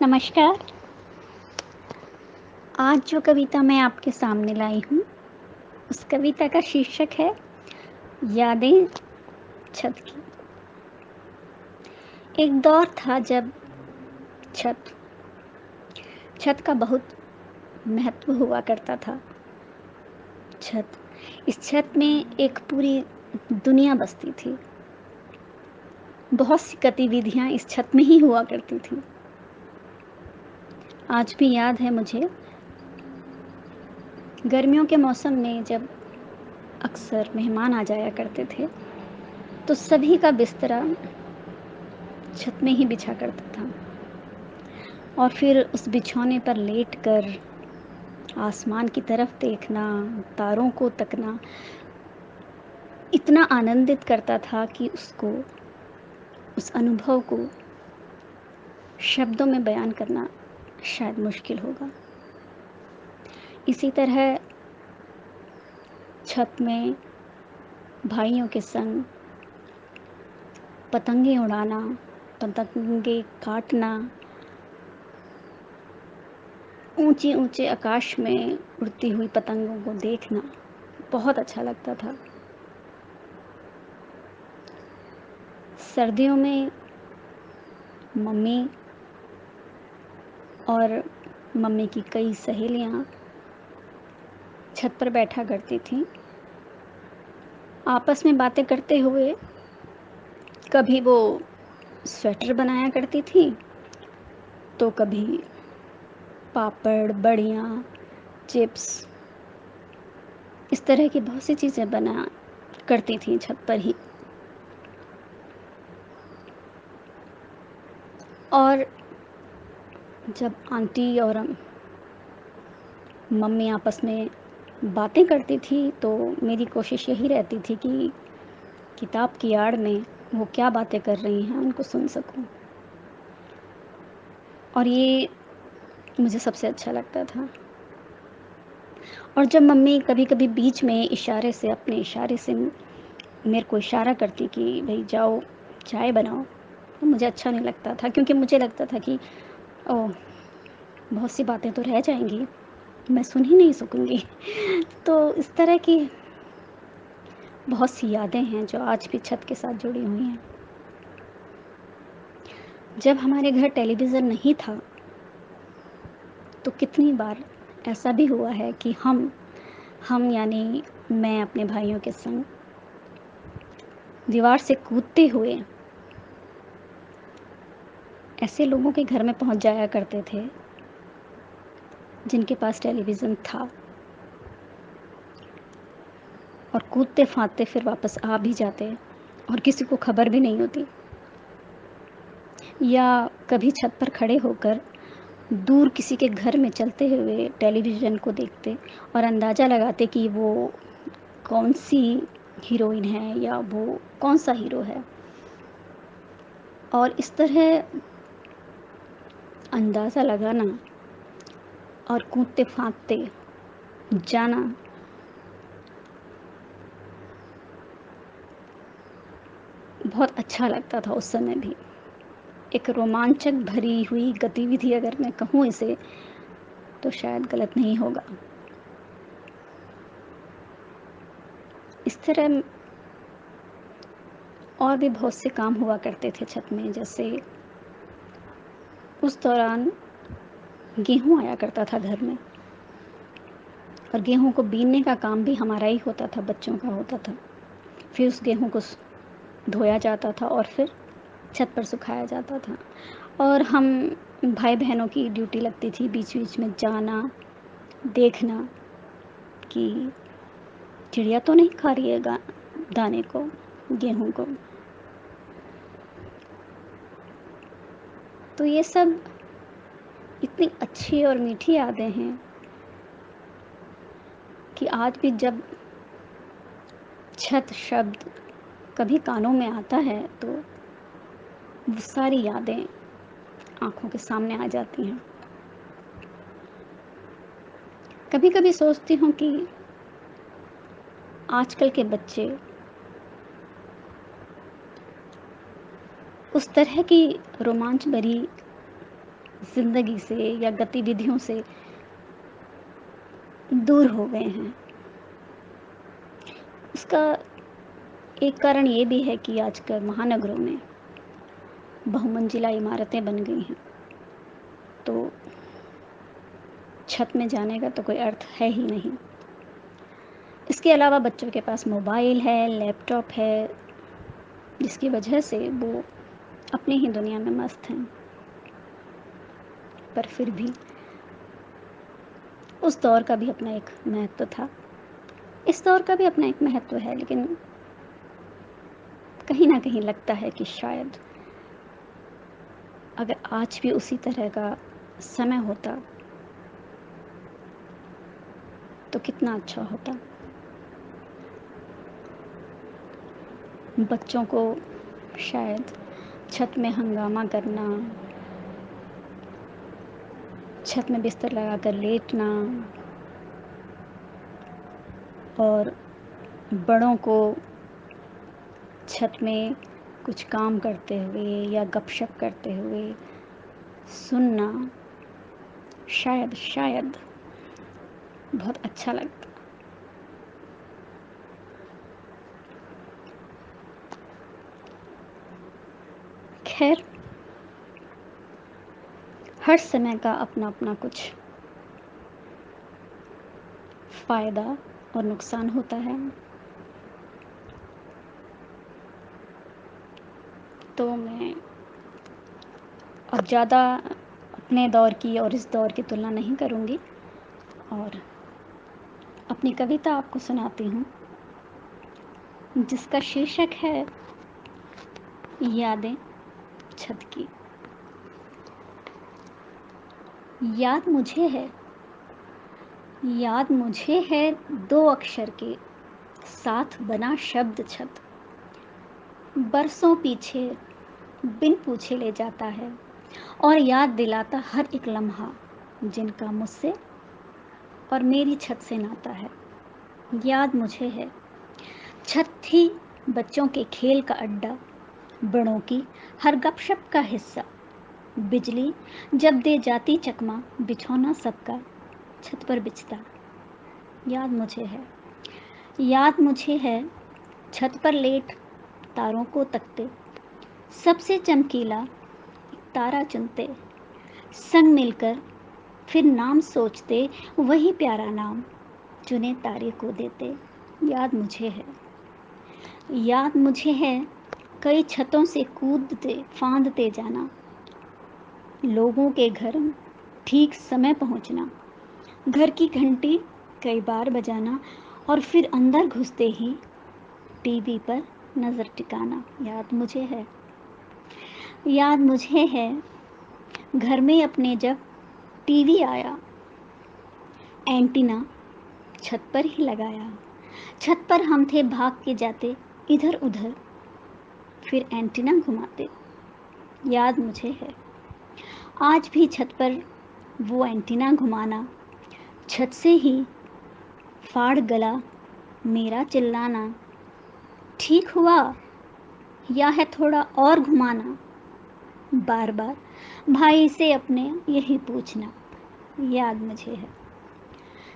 नमस्कार। आज जो कविता मैं आपके सामने लाई हूँ, उस कविता का शीर्षक है यादें छत की। एक दौर था जब छत छत का बहुत महत्व हुआ करता था। छत इस छत में एक पूरी दुनिया बसती थी। बहुत सी गतिविधियाँ इस छत में ही हुआ करती थीं। आज भी याद है मुझे, गर्मियों के मौसम में जब अक्सर मेहमान आ जाया करते थे, तो सभी का बिस्तरा छत में ही बिछा करता था और फिर उस बिछौने पर लेटकर आसमान की तरफ देखना, तारों को तकना इतना आनंदित करता था कि उस अनुभव को शब्दों में बयान करना शायद मुश्किल होगा। इसी तरह छत में भाइयों के संग पतंगे उड़ाना, पतंगे काटना, ऊंचे-ऊंचे आकाश में उड़ती हुई पतंगों को देखना बहुत अच्छा लगता था। सर्दियों में मम्मी और मम्मी की कई सहेलियाँ छत पर बैठा करती थीं। आपस में बातें करते हुए कभी वो स्वेटर बनाया करती थीं, तो कभी पापड़, बड़ियाँ, चिप्स इस तरह की बहुत सी चीज़ें बना करती थीं छत पर ही। और जब आंटी और मम्मी आपस में बातें करती थी, तो मेरी कोशिश यही रहती थी कि किताब की आड़ में वो क्या बातें कर रही हैं, उनको सुन सकूँ। और ये मुझे सबसे अच्छा लगता था। और जब मम्मी कभी-कभी बीच में अपने इशारे से मेरे को इशारा करती कि भई जाओ चाय बनाओ, तो मुझे अच्छा नहीं लगता था क्योंकि मुझे लगता था कि ओह! बहुत सी बातें तो रह जाएँगी, मैं सुन ही नहीं सकूँगी। तो इस तरह की बहुत सी यादें हैं जो आज भी छत के साथ जुड़ी हुई हैं। जब हमारे घर टेलीविज़न नहीं था, तो कितनी बार ऐसा भी हुआ है कि हम यानी मैं अपने भाइयों के संग दीवार से कूदते हुए ऐसे लोगों के घर में पहुंच जाया करते थे जिनके पास टेलीविज़न था और कूदते-फांदते फिर वापस आ भी जाते और किसी को खबर भी नहीं होती। या कभी छत पर खड़े होकर दूर किसी के घर में चलते हुए टेलीविज़न को देखते और अंदाज़ा लगाते कि वो कौन-सी हीरोइन है या वो कौन-सा हीरो है। और इस तरह अंदाज़ा लगाना और कूदते-फांदते जाना बहुत अच्छा लगता था उस समय भी। एक रोमांचक भरी हुई गतिविधि अगर मैं कहूँ इसे, तो शायद गलत नहीं होगा। इस तरह और भी बहुत से काम हुआ करते थे छत में, जैसे उस दौरान गेहूँ आया करता था घर में और गेहूँ को बीनने का काम भी हमारा ही होता था, बच्चों का होता था। फिर उस गेहूँ को धोया जाता था और फिर छत पर सुखाया जाता था और हम भाई-बहनों की ड्यूटी लगती थी बीच-बीच में जाना, देखना कि चिड़िया तो नहीं खा रही है दाने को, गेहूँ को। तो ये सब इतनी अच्छी और मीठी यादें हैं कि आज भी जब छत शब्द कभी कानों में आता है, तो वो सारी यादें आँखों के सामने आ जाती हैं। कभी-कभी सोचती हूँ कि आजकल के बच्चे उस तरह की रोमांच भरी ज़िंदगी से या गतिविधियों से दूर हो गए हैं। उसका एक कारण ये भी है कि आजकल महानगरों में बहुमंजिला इमारतें बन गई हैं, तो छत में जाने का तो कोई अर्थ है ही नहीं। इसके अलावा बच्चों के पास मोबाइल है, लैपटॉप है, जिसकी वजह से वो अपनी ही दुनिया में मस्त हैं। पर फिर भी उस दौर का भी अपना एक महत्व था। इस दौर का भी अपना एक महत्व है, लेकिन कहीं न कहीं लगता है कि शायद अगर आज भी उसी तरह का समय होता, तो कितना अच्छा होता। बच्चों को शायद छत में हंगामा करना, छत में बिस्तर लगाकर लेटना और बड़ों को छत में कुछ काम करते हुए या गपशप करते हुए सुनना शायद बहुत अच्छा लगता। खैर, हर समय का अपना-अपना कुछ फ़ायदा और नुकसान होता है। तो मैं अब ज़्यादा अपने दौर की और इस दौर की तुलना नहीं करूँगी और अपनी कविता आपको सुनाती हूँ, जिसका शीर्षक है यादें छत की। याद मुझे है, याद मुझे है 2 अक्षर के साथ बना शब्द छत। बरसों पीछे बिन पूछे ले जाता है और याद दिलाता हर एक लम्हा, जिनका मुझसे और मेरी छत से नाता है। याद मुझे है, छत थी बच्चों के खेल का अड्डा, बड़ों की हर गपशप का हिस्सा। बिजली जब दे जाती चकमा, बिछौना सबका छत पर बिछता। याद मुझे है, याद मुझे है, छत पर लेट तारों को तकते, सबसे चमकीला तारा चुनते, संग मिलकर फिर नाम सोचते, वही प्यारा नाम चुने तारे को देते। याद मुझे है, याद मुझे है, कई छतों से कूदते फांदते जाना, लोगों के घर ठीक समय पहुंचना, घर की घंटी कई बार बजाना और फिर अंदर घुसते ही टीवी पर नज़र टिकाना। याद मुझे है, याद मुझे है, घर में अपने जब टीवी आया, एंटीना छत पर ही लगाया, छत पर हम थे भाग के जाते इधर उधर, फिर एंटीना घुमाते। याद मुझे है, आज भी छत पर वो एंटीना घुमाना, छत से ही फाड़ गला मेरा चिल्लाना, ठीक हुआ या है थोड़ा और घुमाना, बार बार भाई से अपने यही पूछना। याद मुझे है,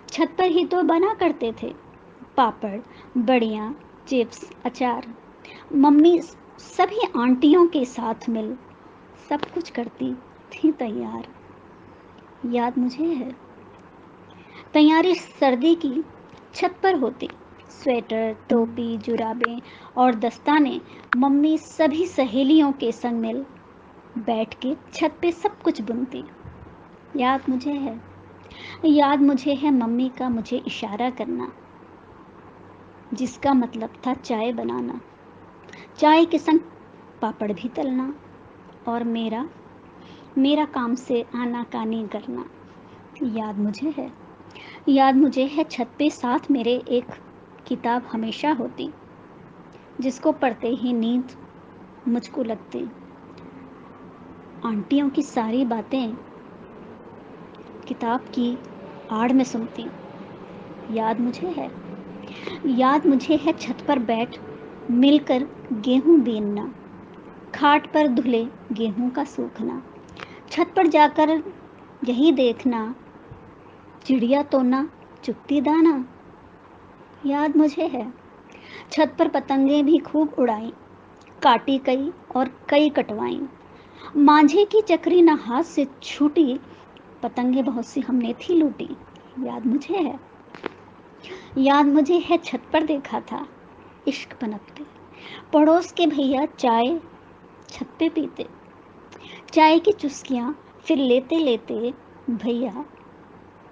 छत पर ही तो बना करते थे पापड़, बड़ियाँ, चिप्स, अचार। मम्मी सभी आंटियों के साथ मिल सब कुछ करती थी तैयार। याद मुझे है, तैयारी सर्दी की छत पर होती, स्वेटर, टोपी, जुराबें और दस्ताने मम्मी सभी सहेलियों के संग मिल बैठ के छत पे सब कुछ बुनती। याद मुझे है, याद मुझे है मम्मी का मुझे इशारा करना, जिसका मतलब था चाय बनाना, चाय के संग पापड़ भी तलना और मेरा मेरा काम से आनाकानी करना। याद मुझे है, याद मुझे है छत पे साथ मेरे एक किताब हमेशा होती, जिसको पढ़ते ही नींद मुझको लगती। आंटियों की सारी बातें किताब की आड़ में सुनती। याद मुझे है, याद मुझे है छत पर बैठ मिलकर गेहूं बीनना, खाट पर धुले गेहूं का सूखना, छत पर जाकर यही देखना, चिड़िया तो ना चुगती दाना। याद मुझे है, छत पर पतंगे भी खूब उड़ाई, काटी कई और कई कटवाई। मांझे की चक्री न हाथ से छूटी, पतंगे बहुत सी हमने थी लूटी। याद मुझे है, याद मुझे है, छत पर देखा था इश्क पनपते, पड़ोस के भैया चाय छत पे पीते, चाय की चुस्कियां फिर लेते लेते भैया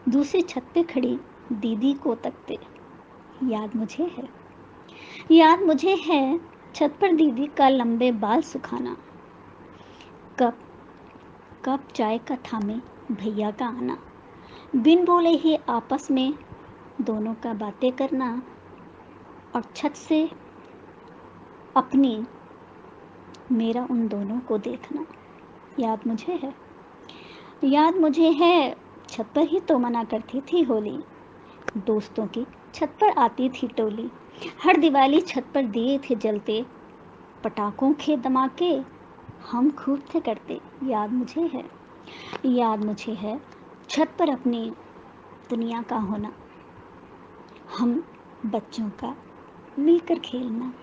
दूसरी छत पे खड़ी दीदी को तकते। याद मुझे है, याद मुझे है, छत पर दीदी का लंबे बाल सुखाना, कप कप चाय का थामे भैया का आना, बिन बोले ही आपस में दोनों का बातें करना, और छत से अपनी मेरा उन दोनों को देखना। याद मुझे है, याद मुझे है, छत पर ही तो मना करती थी होली, दोस्तों की छत पर आती थी टोली। हर दिवाली छत पर दिए थे जलते, पटाखों के धमाके हम खूब थे करते। याद मुझे है, याद मुझे है, छत पर अपनी दुनिया का होना, हम बच्चों का मिलकर खेलना,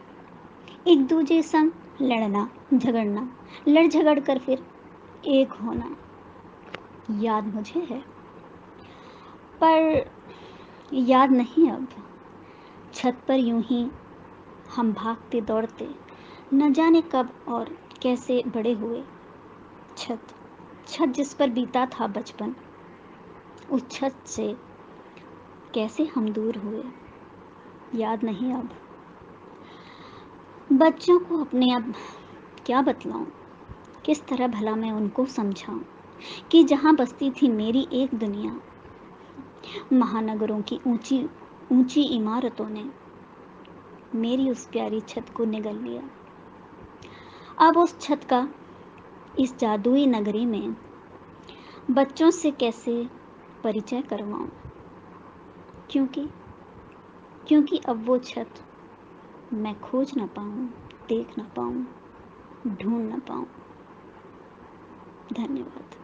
एक दूजे संग लड़ना झगड़ना, लड़ झगड़ कर फिर एक होना। याद मुझे है, पर याद नहीं अब, छत पर यूं ही हम भागते दौड़ते, न जाने कब और कैसे बड़े हुए। छत छत जिस पर बीता था बचपन, उस छत से कैसे हम दूर हुए। याद नहीं अब, बच्चों को अपने अब क्या बतलाऊं, किस तरह भला मैं उनको समझाऊं कि जहां बसती थी मेरी एक दुनिया, महानगरों की ऊंची ऊंची इमारतों ने मेरी उस प्यारी छत को निगल लिया। अब उस छत का इस जादुई नगरी में बच्चों से कैसे परिचय करवाऊं, क्योंकि क्योंकि अब वो छत मैं खोज ना पाऊं, देख ना पाऊं, ढूंढ ना पाऊं। धन्यवाद।